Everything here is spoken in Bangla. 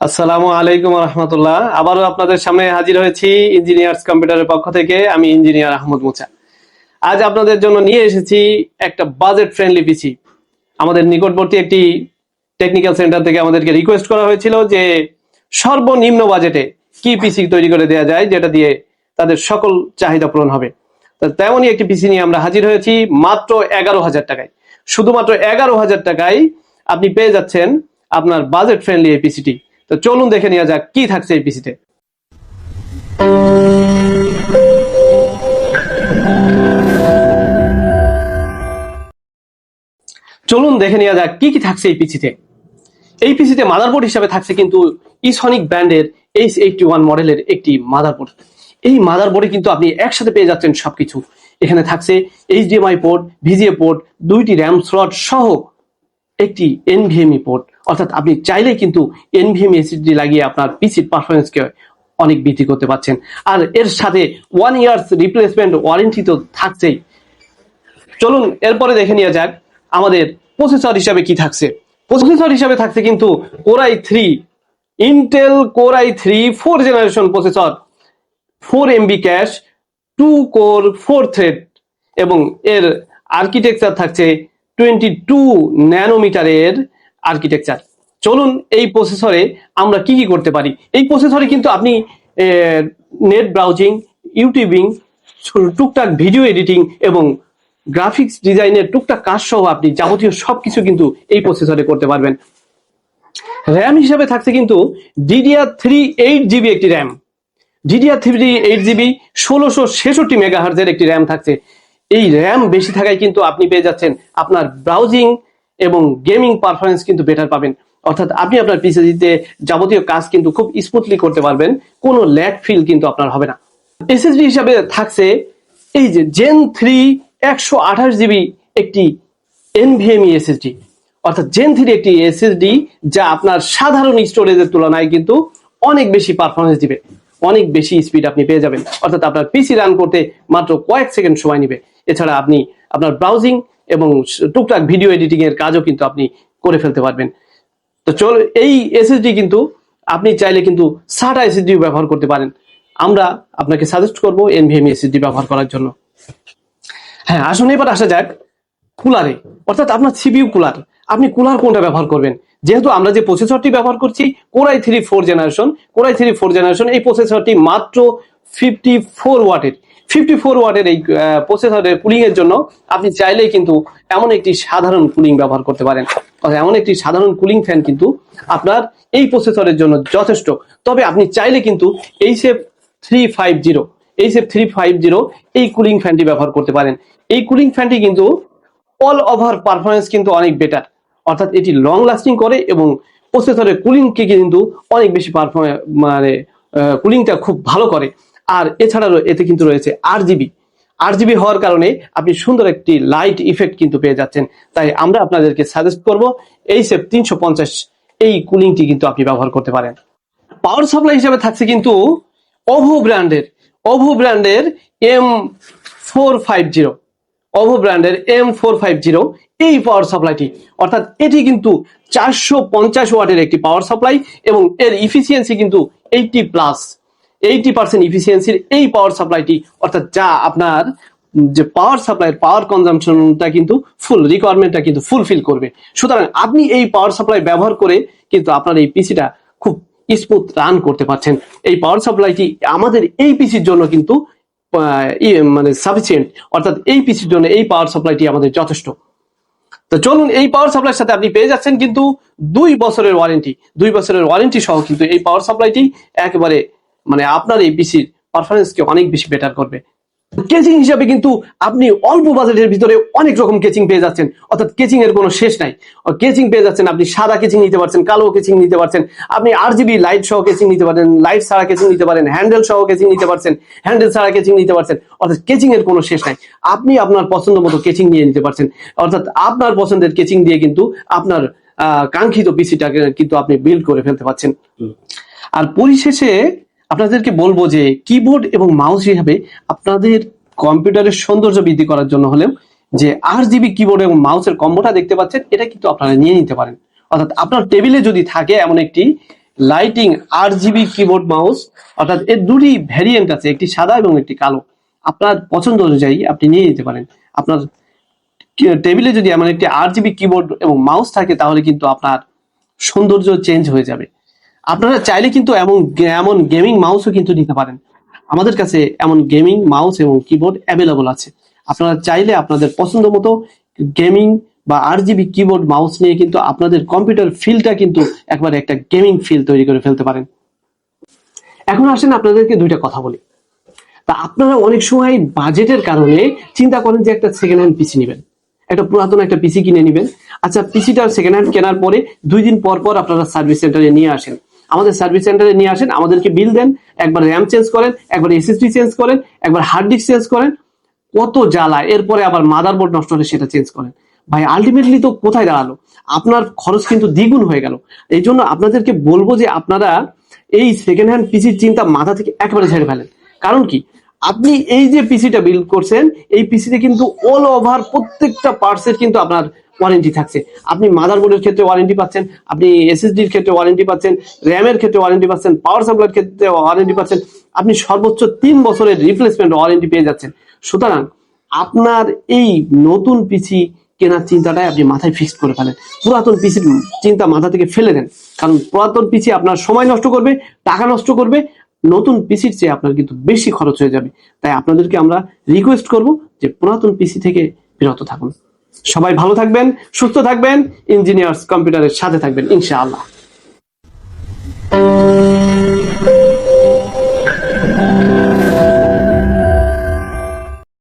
আসসালামু আলাইকুম রহমতুল্লাহ। আবারও আপনাদের সামনে হাজির হয়েছি ইঞ্জিনিয়ার্স কম্পিউটারের পক্ষ থেকে। আমি ইঞ্জিনিয়ার আহমদ মুছা। আজ আপনাদের জন্য নিয়ে এসেছি একটা বাজেট ফ্রেন্ডলি পিসি। আমাদের নিকটবর্তী একটি টেকনিক্যাল সেন্টার থেকে আমাদেরকে রিকোয়েস্ট করা হয়েছিল যে সর্বনিম্ন বাজেটে কি পিসি তৈরি করে দেওয়া যায় যেটা দিয়ে তাদের সকল চাহিদা পূরণ হবে। তেমনই একটি পিসি নিয়ে আমরা হাজির হয়েছি মাত্র 11,000 টাকায়। শুধুমাত্র 11,000 টাকায় আপনি পেয়ে যাচ্ছেন আপনার বাজেট ফ্রেন্ডলি এই পিসিটি। তো চলুন দেখে নেওয়া যাক কি থাকছে এই পিসিতে। চলুন দেখে নেওয়া যাক কি কি থাকছে এই পিসিতে। এই পিসিতে মাদারবোর্ড হিসাবে থাকছে কিন্তু ইসনিক ব্র্যান্ডের H81 মডেলের একটি মাদারবোর্ড। এই মাদারবোর্ডে কিন্তু আপনি একসাথে পেয়ে যাচ্ছেন সবকিছু। এখানে থাকছে HDMI পোর্ট, VGA পোর্ট, 2টি র্যাম স্লট সহ একটি NVMe পোর্ট। অর্থাৎ আপনি চাইলে কিন্তু NVMe SSD লাগিয়ে আপনার পিসির পারফরমেন্সকে অনেক বৃদ্ধি করতে পারছেন। আর এর সাথে 1 ইয়ার্স রিপ্লেসমেন্ট ওয়ারেন্টি তো থাকছেই। চলুন এরপরে দেখে নেওয়া যাক আমাদের প্রসেসর হিসাবে কি থাকছে। প্রসেসর হিসাবে থাকছে কিন্তু Core i3, Intel Core i3 4 generation processor, 4 MB cash, 2 core 4 thread এবং এর আর্কিটেকচার থাকছে 22 ন্যানোমিটারের আর্কিটেকচার। চলুন এই প্রসেসরে আমরা কি কি করতে পারি। এই প্রসেসরে কিন্তু আপনি নেট ব্রাউজিং, ইউটিউবিং, টুকটাক ভিডিও এডিটিং এবং গ্রাফিক্স ডিজাইনের টুকটাক কাজ সহ আপনি যাবতীয় সবকিছু কিন্তু এই প্রসেসরে করতে পারবেন। র্যাম হিসাবে থাকছে কিন্তু DDR3 8GB একটি র্যাম, DDR3 8GB 1666 মেগাহার্জের একটি র্যাম থাকছে। এই র্যাম বেশি থাকায় কিন্তু আপনি পেয়ে যাচ্ছেন আপনার ব্রাউজিং এবং গেমিং পারফরমেন্স কিন্তু বেটার পাবেন। অর্থাৎ আপনি আপনার পিসিতে যাবতীয় কাজ কিন্তু খুব স্মুথলি করতে পারবেন, কোনো ল্যাগ ফিল কিন্তু আপনার হবে না। এসএসডি হিসাবে থাকছে এই যে Gen 3 128GB একটি NVMe SSD। অর্থাৎ Gen 3 একটি SSD যা আপনার সাধারণ স্টোরেজের তুলনায় কিন্তু অনেক বেশি পারফরমেন্স দিবে, অনেক বেশি স্পিড আপনি পেয়ে যাবেন। অর্থাৎ আপনার পিসি রান করতে মাত্র কয়েক সেকেন্ড সময় নেবে। এছাড়া আপনি আপনার ব্রাউজিং এবং টুকটাক ভিডিও এডিটিং এর কাজও কিন্তু আপনি করে ফেলতে পারবেন। তো চল এই এসএসডি কিন্তু আপনি চাইলে কিন্তু SATA SSD ব্যবহার করতে পারেন। আমরা আপনাকে সাজেস্ট করব NVMe SSD ব্যবহার করার জন্য। হ্যাঁ, আসুন এবার আসা যাক কুলারে। অর্থাৎ আপনার সিপিইউ কুলার, আপনি কুলার কোনটা ব্যবহার করবেন। যেহেতু আমরা যে প্রসেসরটি ব্যবহার করছি Core i3 4 generation, Core i3 4 generation, এই প্রসেসরটি মাত্র 54 ওয়াটের। 54 ওয়াটের এই প্রসেসরের কুলিং এর জন্য আপনি চাইলেই কিন্তু এমন একটি সাধারণ কুলিং ব্যবহার করতে পারেন। এমন একটি সাধারণ কুলিং ফ্যান কিন্তু আপনার এই প্রসেসরের জন্য যথেষ্ট। তবে আপনি চাইলে কিন্তু HF350 এই কুলিং ফ্যানটি ব্যবহার করতে পারেন। এই কুলিং ফ্যানটি কিন্তু অল ওভার পারফরমেন্স কিন্তু অনেক বেটার। অর্থাৎ এটি লং লাস্টিং করে এবং প্রসেসরের কুলিংকে কিন্তু অনেক বেশি কুলিংটা খুব ভালো করে। আর এছাড়াও এতে কিন্তু রয়েছে RGB হওয়ার কারণে আপনি সুন্দর একটি লাইট ইফেক্ট কিন্তু পেয়ে যাচ্ছেন। তাই আমরা আপনাদেরকে সাজেস্ট করব HF350 এই কুলিংটি কিন্তু আপনি ব্যবহার করতে পারেন। পাওয়ার সাপ্লাই হিসেবে থাকছে কিন্তু OVO ব্র্যান্ডের M450 এই পাওয়ার সাপ্লাইটি। অর্থাৎ এটি কিন্তু 450 ওয়াটের একটি পাওয়ার সাপ্লাই এবং এর ইফিসিয়েন্সি কিন্তু 80% ইফিসিয়েন্সির এই পাওয়ার সাপ্লাইটি। অর্থাৎ যা আপনার যে পাওয়ার সাপ্লাইয়ের পাওয়ার কনজাম্পশনটা কিন্তু ফুল রিকোয়ারমেন্টটা কিন্তু ফুলফিল করবে। সুতরাং আপনি এই পাওয়ার সাপ্লাই ব্যবহার করে কিন্তু আপনার এই পিসিটা খুব স্মুথ রান করতে পারছেন। এই পাওয়ার সাপ্লাইটি আমাদের এই পিসির জন্য কিন্তু সাফিসিয়েন্ট। অর্থাৎ এই পিসির জন্য এই পাওয়ার সাপ্লাইটি আমাদের যথেষ্ট। তো চলুন এই পাওয়ার সাপ্লাইয়ের সাথে আপনি পেয়ে যাচ্ছেন কিন্তু 2 বছরের ওয়ারেন্টি সহ কিন্তু এই পাওয়ার সাপ্লাইটি একেবারে আপনার এই পিসির পারফরমেন্সকে অনেক বেশি বেটার করবে। কেচিং হিসাবে কিন্তু আপনি অল্প বাজেটের ভিতরে অনেক রকম কেচিং পেয়ে যাচ্ছেন। অর্থাৎ কেচিং এর কোনো শেষ নাই। কেচিং পেয়ে যাচ্ছেন, আপনি সাদা কেচিং নিতে পারছেন, কালো কেচিং নিতে পারছেন, আপনি RGB লাইট সহ কেচিং নিতে পারেন, লাইট ছাড়া কেচিং নিতে পারেন, হ্যান্ডেল সহ কেচিং নিতে পারছেন, হ্যান্ডেল ছাড়া কেচিং নিতে পারছেন। অর্থাৎ কেচিং এর কোনো শেষ নাই। আপনি আপনার পছন্দ মতো কেচিং নিয়ে নিতে পারছেন। অর্থাৎ আপনার পছন্দের কেচিং দিয়ে কিন্তু আপনার কাঙ্ক্ষিত পিসিটাকে কিন্তু আপনি বিল্ড করে ফেলতে পারছেন। আর পরিশেষে আপনাদেরকে বলবো যে কিবোর্ড এবং মাউস হিসাবে আপনাদের কম্পিউটারের সৌন্দর্য বৃদ্ধি করার জন্য হলেও যে RGB কিবোর্ড এবং মাউসের কম্বোটা দেখতে পাচ্ছেন, এটা কিন্তু আপনারা নিয়ে নিতে পারেন। অর্থাৎ আপনার টেবিলে যদি থাকে এমন একটি লাইটিং RGB কিবোর্ড মাউস, অর্থাৎ এর দুটি ভ্যারিয়েন্ট আছে, একটি সাদা এবং একটি কালো। আপনার পছন্দ অনুযায়ী আপনি নিয়ে নিতে পারেন। আপনার টেবিলে যদি এমন একটি RGB কিবোর্ড এবং মাউস থাকে তাহলে কিন্তু আপনার সৌন্দর্য চেঞ্জ হয়ে যাবে। আপনারা চাইলে কিন্তু এমন গেমিং মাউসও কিন্তু নিতে পারেন। আমাদের কাছে এমন গেমিং মাউস এবং কিবোর্ড অ্যাভেলেবল আছে। আপনারা চাইলে আপনাদের পছন্দ মতো গেমিং বা RGB কিবোর্ড মাউস নিয়ে কিন্তু আপনাদের কম্পিউটার ফিলটা কিন্তু একবারে একটা গেমিং ফিল তৈরি করে ফেলতে পারেন। এখন আসেন আপনাদেরকে দুইটা কথা বলি। তা আপনারা অনেক সময় বাজেটের কারণে চিন্তা করেন যে একটা সেকেন্ড হ্যান্ড পিসি নেবেন, একটা পুরাতন একটা পিসি কিনে নেবেন। আচ্ছা, পিসিটা সেকেন্ড হ্যান্ড কেনার পরে 2 দিন পর পর আপনারা সার্ভিস সেন্টারে নিয়ে আসেন। আমাদের সার্ভিস সেন্টারে নিয়ে আসেন, আমাদেরকে বিল দেন, একবার র্যাম চেঞ্জ করেন, একবার SSD চেঞ্জ করেন, একবার হার্ড ডিস্ক চেঞ্জ করেন, কত জ্বালা। এরপরে আবার মাদারবোর্ড নষ্ট হলে সেটা চেঞ্জ করেন। ভাই আলটিমেটলি তো কোথায় দাঁড়ালো? আপনার খরচ কিন্তু দ্বিগুণ হয়ে গেল। এই জন্য আপনাদেরকে বলবো যে আপনারা এই সেকেন্ড হ্যান্ড পিসির চিন্তা মাথা থেকে একেবারে ঝেড়ে ফেলেন। কারণ কি, আপনি এই যে পিসিটা বিল্ড করছেন, এই পিসিতে কিন্তু অল ওভার প্রত্যেকটা পার্টসের কিন্তু আপনার ওয়ারেন্টি থাকছে। আপনি মাদারবোর্ডের ক্ষেত্রে ওয়ারেন্টি পাচ্ছেন, আপনি SSDর ক্ষেত্রে ওয়ারেন্টি পাচ্ছেন, র্যামের ক্ষেত্রে ওয়ারেন্টি পাচ্ছেন, পাওয়ার সাপ্লাইয়ের ক্ষেত্রে ওয়ারেন্টি পাচ্ছেন। আপনি সর্বোচ্চ 3 বছরের রিপ্লেসমেন্ট ওয়ারেন্টি পেয়ে যাচ্ছেন। সুতরাং আপনার এই নতুন পিসি কেনার চিন্তাটাই আপনি মাথায় ফিক্সড করে ফেলেন। পুরাতন পিসির চিন্তা মাথা থেকে ফেলে দেন। কারণ পুরাতন পিসি আপনার সময় নষ্ট করবে, টাকা নষ্ট করবে, নতুন পিসির চেয়ে আপনার কিন্তু বেশি খরচ হয়ে যাবে। তাই আপনাদেরকে আমরা রিকোয়েস্ট করব যে পুরাতন পিসি থেকে বিরত থাকুন। সবাই ভালো থাকবেন, সুস্থ থাকবেন, ইঞ্জিনিয়ার্স কম্পিউটারের সাথে থাকবেন ইনশাআল্লাহ।